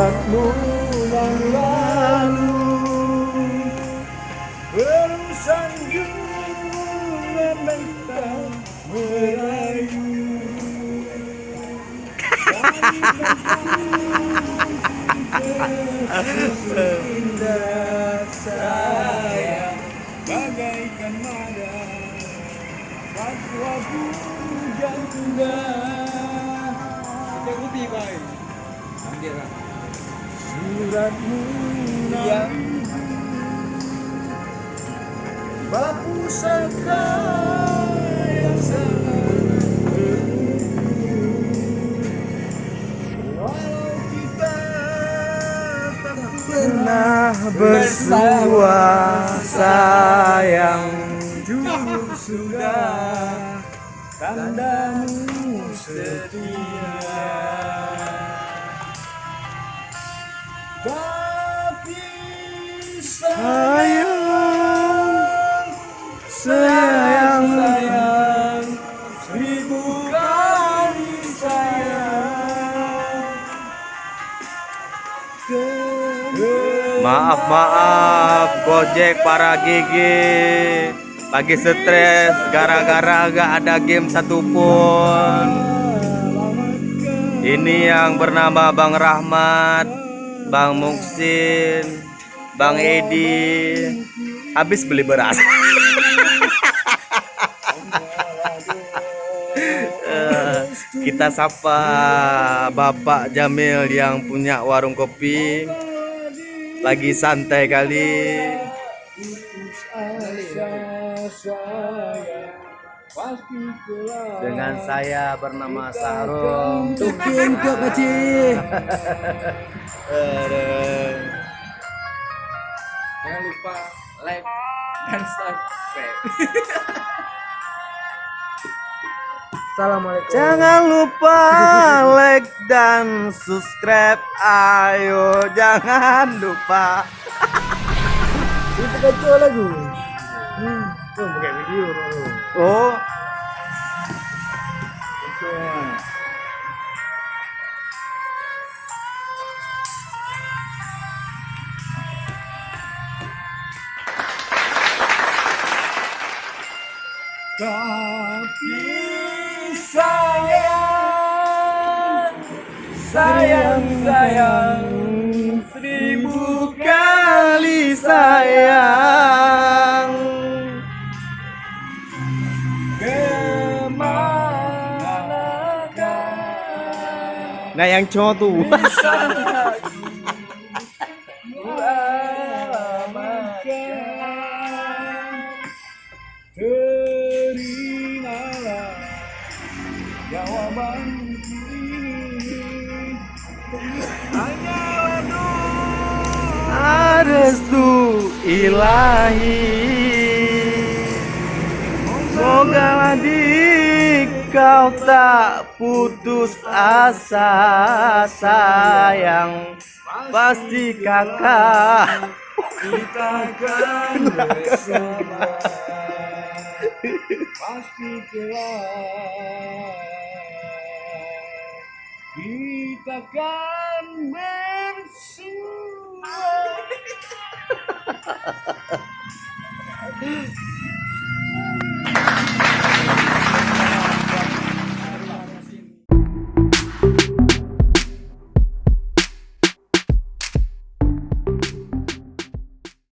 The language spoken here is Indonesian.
suratmu yang lalu bersanjung membentang merayu indah sayang bagaikan mada waktu janda kita ubi baik suratmu yang batu saka yang sangat walau kita tak pernah bersua sayang jujur sudah tandamu setia tapi sayang seribu kali sayang. Maaf Gojek para gigi lagi stres gara-gara gak ada game satupun. Ini yang bernama Bang Rahmat, Bang Muksin, Bang Edi habis beli beras. Kita sapa Bapak Jamil yang punya warung kopi, lagi santai kali. Dengan saya bernama Sahrul. Tukin ke kecil. Jangan lupa like dan subscribe. Assalamualaikum. Jangan lupa like dan subscribe. Ayo jangan lupa. Itu kacau lagu. Oh, pakai video. Oh, Tapi sayang seribu kali sayang. kemanakah Nah yang cowok tuh. terimalah jawaban ini hanya Restu ilahi, semoga di kau tak putus asa sayang, pasti kakak kita akan bersama pasti kelak kita akan bersua.